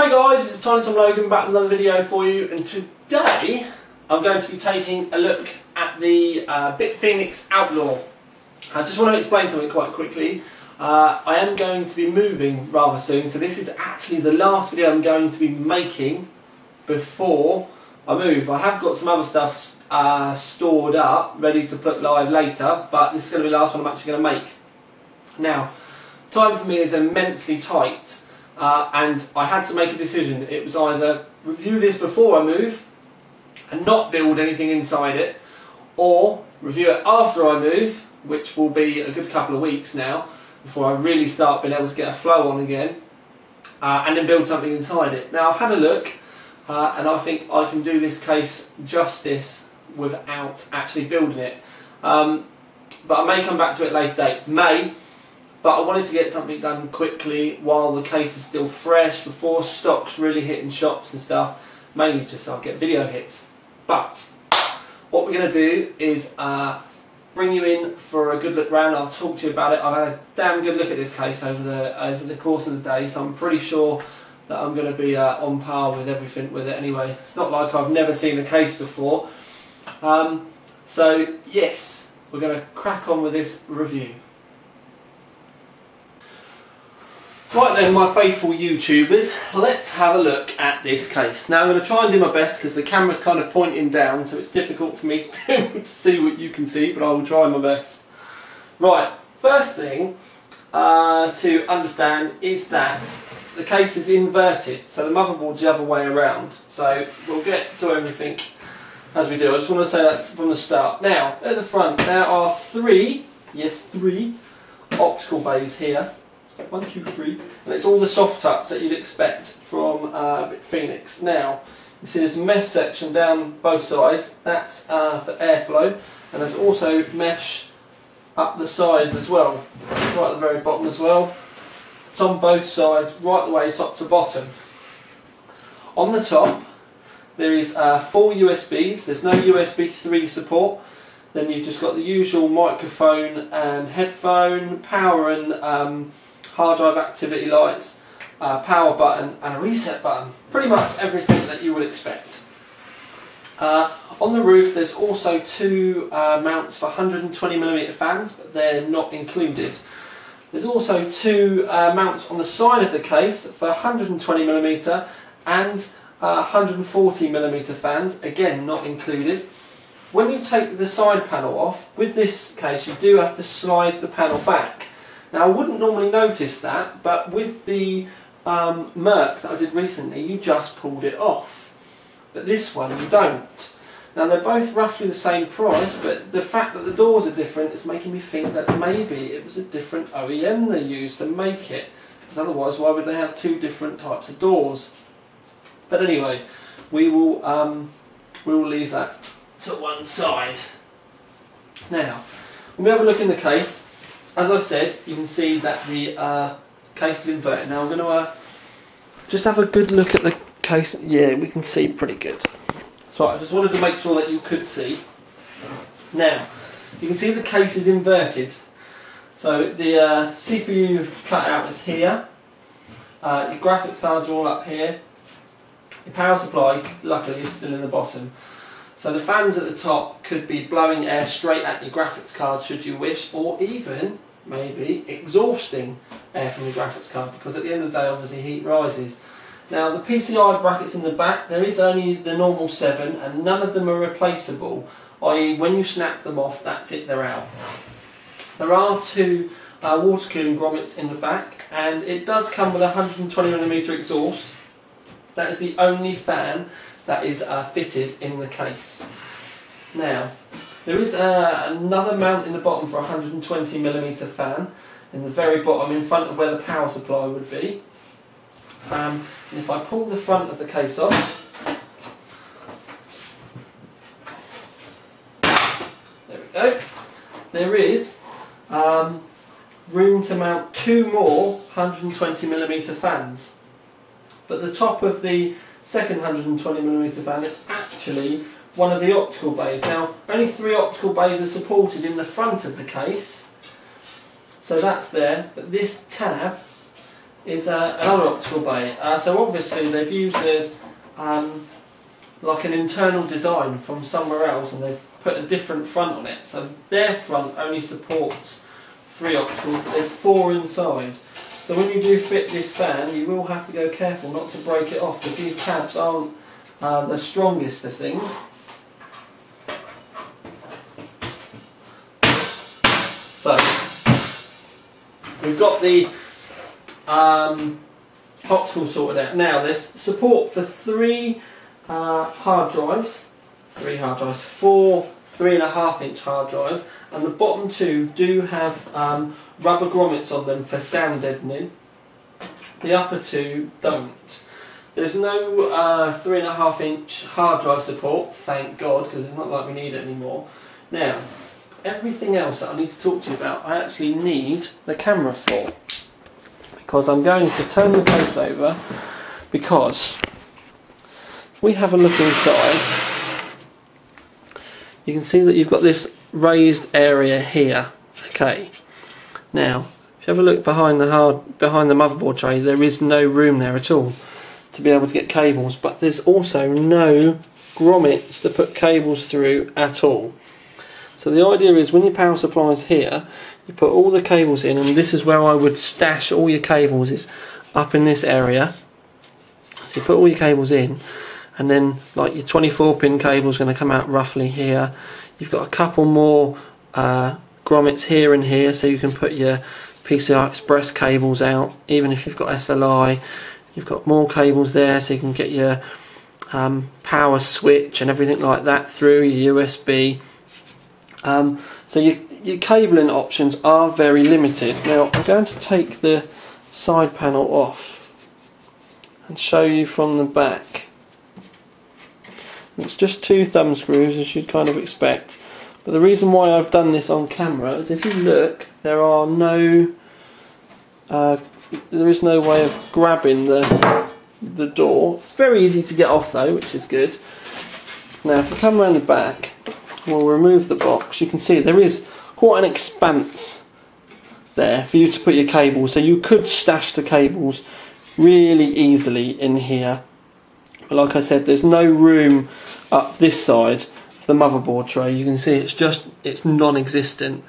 Hey guys, it's Untitled Logan back with another video for you, and today I'm going to be taking a look at the BitFenix Outlaw. I just want to explain something quite quickly. I am going to be moving rather soon, so this is actually the last video I'm going to be making before I move. I have got some other stuff stored up, ready to put live later, but this is going to be the last one I'm actually going to make. Now, time for me is immensely tight. And I had to make a decision. It was either review this before I move and not build anything inside it, or review it after I move, which will be a good couple of weeks now before I really start being able to get a flow on again, and then build something inside it. Now I've had a look and I think I can do this case justice without actually building it, but I may come back to it later date. But I wanted to get something done quickly while the case is still fresh, before stock's really hitting shops and stuff, mainly just so I get video hits. But what we're going to do is bring you in for a good look round. I'll talk to you about it. I've had a damn good look at this case over the course of the day, so I'm pretty sure that I'm going to be on par with everything with it anyway. It's not like I've never seen a case before. So yes, we're going to crack on with this review. Right then, my faithful YouTubers, let's have a look at this case. Now I'm going to try and do my best because the camera's kind of pointing down, so it's difficult for me to be able to see what you can see, but I will try my best. Right, first thing to understand is that the case is inverted, so the motherboard's the other way around. So we'll get to everything as we do. I just want to say that from the start. Now, at the front there are three optical bays here. 1, 2, 3, and it's all the soft touch that you'd expect from BitFenix. Now, you see this mesh section down both sides, that's for airflow, and there's also mesh up the sides as well, right at the very bottom as well. It's on both sides, right the way top to bottom. On the top, there is 4 USBs, there's no USB 3 support. Then you've just got the usual microphone and headphone, power and hard drive activity lights, power button and a reset button. Pretty much everything that you would expect. On the roof there's also 2 mounts for 120mm fans, but they're not included. There's also 2 mounts on the side of the case for 120mm and 140mm fans, again not included. When you take the side panel off, with this case you do have to slide the panel back. Now I wouldn't normally notice that, but with the Merc that I did recently, you just pulled it off. But this one you don't. Now they're both roughly the same price, but the fact that the doors are different is making me think that maybe it was a different OEM they used to make it. Because otherwise, why would they have 2 different types of doors? But anyway, we will leave that to one side. Now, when we have a look in the case, as I said, you can see that the case is inverted. Now I'm going to just have a good look at the case. Yeah, we can see pretty good. So I just wanted to make sure that you could see. Now, you can see the case is inverted. So the CPU cutout is here. Your graphics cards are all up here. Your power supply, luckily, is still in the bottom. So the fans at the top could be blowing air straight at your graphics card should you wish, or even maybe exhausting air from your graphics card, because at the end of the day obviously heat rises. Now the PCI brackets in the back, there is only the normal 7 and none of them are replaceable, i.e. when you snap them off, that's it, they're out. There are 2 water cooling grommets in the back, and it does come with a 120mm exhaust. That is the only fan that is fitted in the case. Now, there is another mount in the bottom for a 120mm fan, in the very bottom in front of where the power supply would be. And if I pull the front of the case off, there we go, there is room to mount 2 more 120mm fans. But the top of the second 120mm fan is actually one of the optical bays. Now, only 3 optical bays are supported in the front of the case, so that's there, but this tab is another optical bay. So obviously they've used like an internal design from somewhere else, and they've put a different front on it. So their front only supports 3 optical, but there's 4 inside. So when you do fit this fan, you will have to go careful not to break it off, because these tabs aren't the strongest of things. So we've got the optical sorted out. Now there's support for 3 hard drives, 4 3.5-inch hard drives, and the bottom 2 do have rubber grommets on them for sound deadening. The upper 2 don't. There's no 3.5-inch hard drive support, thank God, because it's not like we need it anymore. Now, everything else that I need to talk to you about, I actually need the camera for, because I'm going to turn the case over, because if we have a look inside, you can see that you've got this raised area here. Okay, now if you have a look behind the motherboard tray, there is no room there at all to be able to get cables, but there's also no grommets to put cables through at all. So the idea is, when your power supply is here, you put all the cables in, and this is where I would stash all your cables, is up in this area. So you put all your cables in, and then like your 24-pin cable is going to come out roughly here. You've got a couple more grommets here and here, so you can put your PCI Express cables out. Even if you've got SLI, you've got more cables there, so you can get your power switch and everything like that through your USB. So your cabling options are very limited. Now I'm going to take the side panel off and show you from the back. It's just 2 thumb screws, as you'd kind of expect, but the reason why I've done this on camera is, if you look, there is no way of grabbing the door. It's very easy to get off though, which is good. Now if you come around the back, we'll remove the box. You can see there is quite an expanse there for you to put your cables, so you could stash the cables really easily in here. But like I said, there's no room up this side of the motherboard tray. You can see it's non-existent.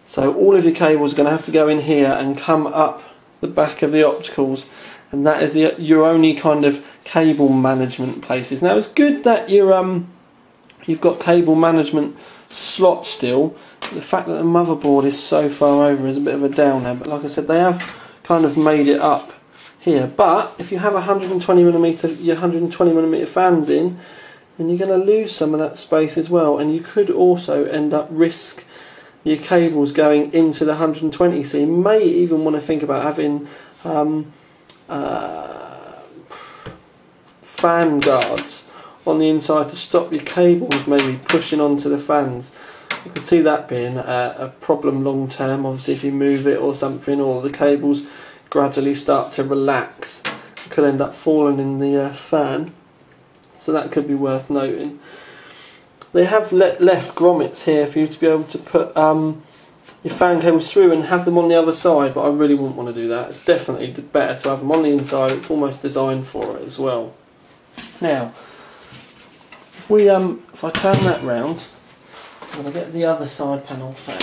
So all of your cables are going to have to go in here and come up the back of the opticals, and that is your only kind of cable management places. Now it's good that you've got cable management slots still. The fact that the motherboard is so far over is a bit of a downer, but like I said, they have kind of made it up here. But if you have your 120mm fans in, then you're going to lose some of that space as well, and you could also end up risk your cables going into the 120. So you may even want to think about having fan guards on the inside to stop your cables maybe pushing onto the fans. You could see that being a problem long term. Obviously if you move it or something, or the cables gradually start to relax, it could end up falling in the fan. So that could be worth noting. They have left grommets here for you to be able to put your fan cables through and have them on the other side, but I really wouldn't want to do that. It's definitely better to have them on the inside. It's almost designed for it as well. Now, if I turn that round, I'm going to get the other side panel fan.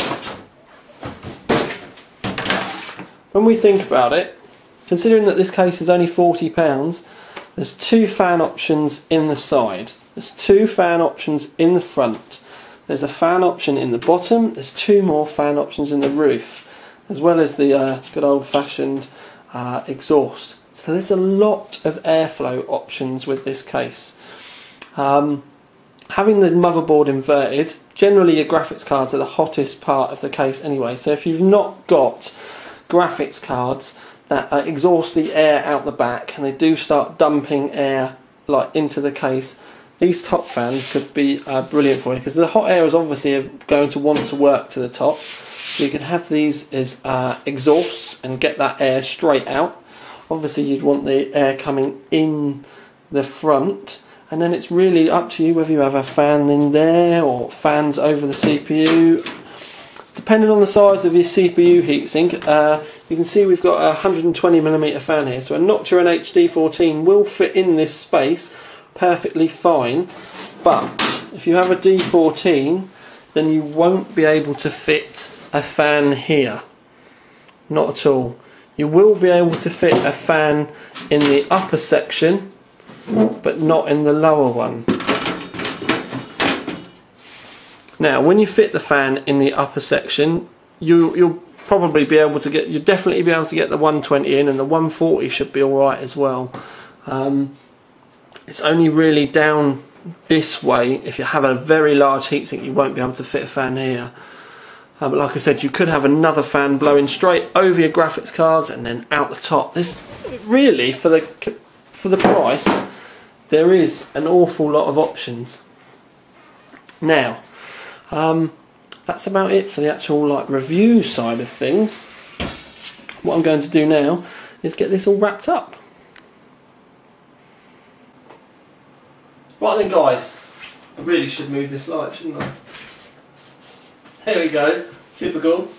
When we think about it, considering that this case is only £40, there's 2 fan options in the side. There's 2 fan options in the front. There's a fan option in the bottom. There's 2 more fan options in the roof, as well as the good old-fashioned exhaust. So there's a lot of airflow options with this case. Having the motherboard inverted, generally your graphics cards are the hottest part of the case anyway. So if you've not got graphics cards that exhaust the air out the back, and they do start dumping air like into the case, these top fans could be brilliant for you, because the hot air is obviously going to want to work to the top. So you can have these as exhausts and get that air straight out. Obviously you'd want the air coming in the front, and then it's really up to you whether you have a fan in there or fans over the CPU. Depending on the size of your CPU heatsink, you can see we've got a 120mm fan here, so a Noctua HD14 will fit in this space perfectly fine, but if you have a D14 then you won't be able to fit a fan here, not at all. You will be able to fit a fan in the upper section but not in the lower one. Now when you fit the fan in the upper section, you'll probably be able to get, you'll definitely be able to get the 120 in, and the 140 should be alright as well. It's only really down this way, if you have a very large heatsink you won't be able to fit a fan here. But like I said, you could have another fan blowing straight over your graphics cards and then out the top. This really, for the price, there is an awful lot of options. Now, that's about it for the actual review side of things. What I'm going to do now is get this all wrapped up. Right then guys, I really should move this light, shouldn't I? There we go, typical.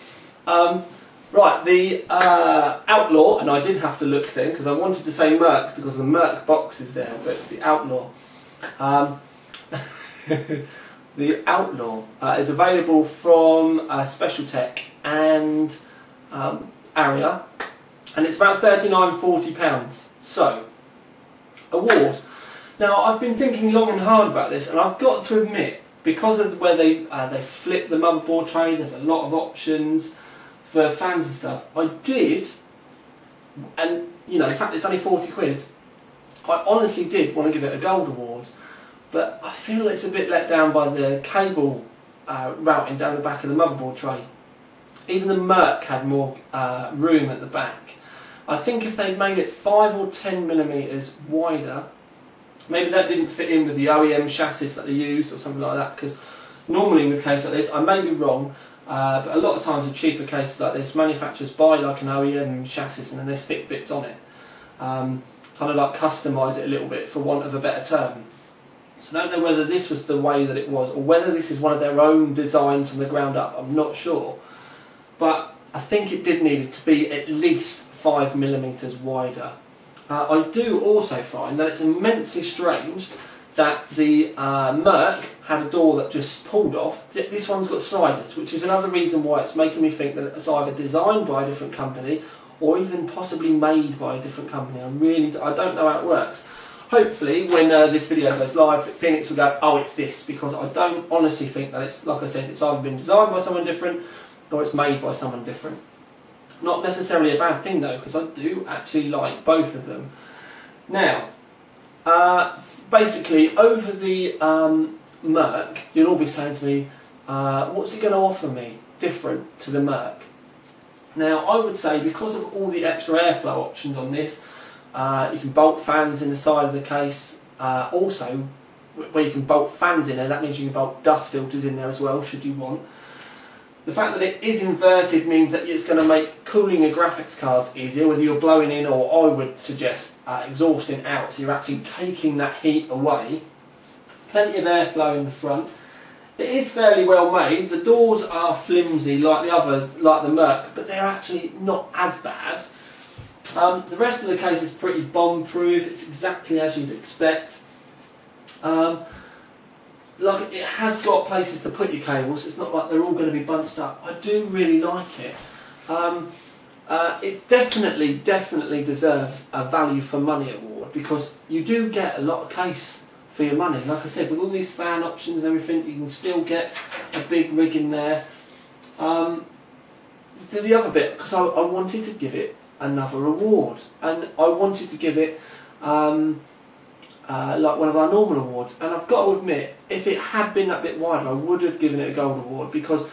Right, the Outlaw, and I did have to look then because I wanted to say Merc because the Merc box is there, but it's the Outlaw. The Outlaw is available from Special Tech and Area, and it's about £39–40. So, award. Now I've been thinking long and hard about this, and I've got to admit, because of where they flip the motherboard tray, there's a lot of options for fans and stuff. I did, and you know, the fact that it's only 40 quid, I honestly did want to give it a gold award, but I feel it's a bit let down by the cable routing down the back of the motherboard tray. Even the Merc had more room at the back. I think if they'd made it 5 or 10mm wider, maybe that didn't fit in with the OEM chassis that they used or something like that, because normally with cases like this, I may be wrong, but a lot of times with cheaper cases like this, manufacturers buy like an OEM chassis and then they stick bits on it. Kind of like customise it a little bit, for want of a better term. So I don't know whether this was the way that it was, or whether this is one of their own designs from the ground up, I'm not sure. But I think it did need it to be at least 5mm wider. I do also find that it's immensely strange that the Merc had a door that just pulled off. This one's got sliders, which is another reason why it's making me think that it's either designed by a different company or even possibly made by a different company. I don't know how it works. Hopefully when this video goes live, BitFenix will go, oh, it's this, because I don't honestly think that it's, like I said, it's either been designed by someone different or it's made by someone different. Not necessarily a bad thing though, because I do actually like both of them. Now, basically over the Merc, you'll all be saying to me, what's it going to offer me different to the Merc? Now I would say, because of all the extra airflow options on this, you can bolt fans in the side of the case, also where you can bolt fans in there, that means you can bolt dust filters in there as well should you want. The fact that it is inverted means that it's going to make cooling your graphics cards easier, whether you're blowing in or, I would suggest, exhausting out, so you're actually taking that heat away. Plenty of airflow in the front. It is fairly well made. The doors are flimsy like the Merc, but they're actually not as bad. The rest of the case is pretty bomb-proof. It's exactly as you'd expect. Like, it has got places to put your cables. It's not like they're all going to be bunched up. I do really like it. It definitely deserves a value for money award, because you do get a lot of case for your money. Like I said, with all these fan options and everything, you can still get a big rig in there. The other bit, because I wanted to give it another award, and I wanted to give it like one of our normal awards, and I've got to admit, if it had been that bit wider, I would have given it a gold award, because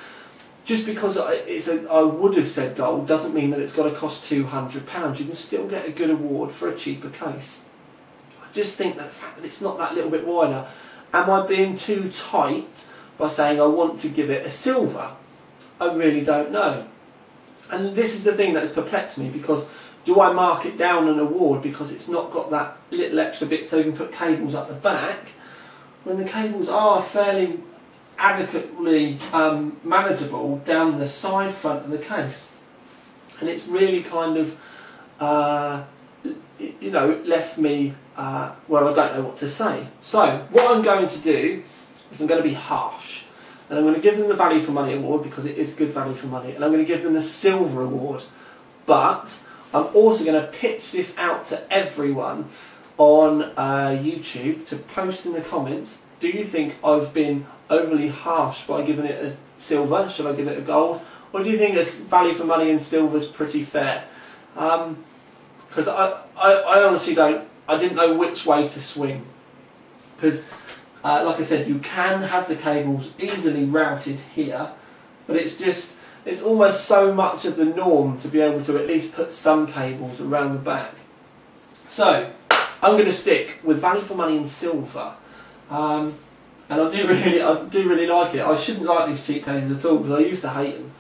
just because I would have said gold doesn't mean that it's got to cost £200. You can still get a good award for a cheaper case. I just think that the fact that it's not that little bit wider, am I being too tight by saying I want to give it a silver? I really don't know. And this is the thing that has perplexed me, because do I mark it down an award because it's not got that little extra bit so you can put cables up the back, when the cables are fairly adequately manageable down the side front of the case? and it's really kind of you know, left me where I don't know what to say. So what I'm going to do is I'm going to be harsh, and I'm going to give them the Value for Money award because it is good value for money, and I'm going to give them the silver award. But I'm also going to pitch this out to everyone on YouTube to post in the comments. Do you think I've been overly harsh by giving it a silver? Should I give it a gold? Or do you think it's value for money and silver is pretty fair? Because I honestly I didn't know which way to swing. Because, like I said, you can have the cables easily routed here, but it's almost so much of the norm to be able to at least put some cables around the back. So, I'm going to stick with value for money and silver. And I do really like it. I shouldn't like these cheap cables at all because I used to hate them.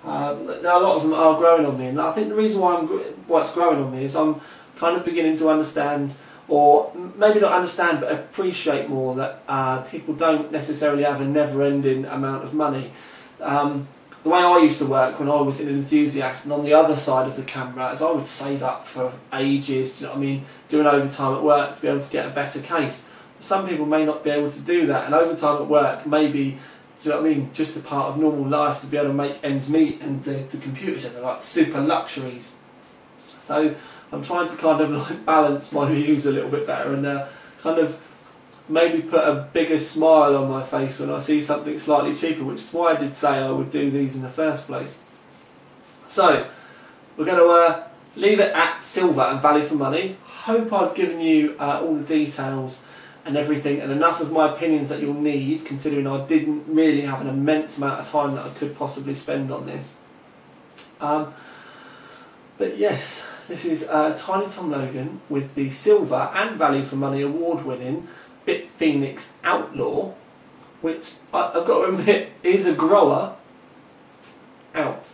A lot of them are growing on me, and I think the reason why it's growing on me is I'm kind of beginning to understand, or maybe not understand, but appreciate more that people don't necessarily have a never-ending amount of money. The way I used to work when I was an enthusiast and on the other side of the camera is I would save up for ages, do you know what I mean, doing overtime at work to be able to get a better case. Some people may not be able to do that, and overtime at work may be, do you know what I mean, just a part of normal life to be able to make ends meet, and the computers are like super luxuries. So I'm trying to kind of like balance my views a little bit better and kind of maybe put a bigger smile on my face when I see something slightly cheaper, which is why I did say I would do these in the first place. So we're going to leave it at silver and value for money. Hope I've given you all the details and everything, and enough of my opinions that you'll need, considering I didn't really have an immense amount of time that I could possibly spend on this. But yes, this is Tiny Tom Logan with the silver and value for money award winning BitFenix Outlaw, which I've got to admit is a grower. Out.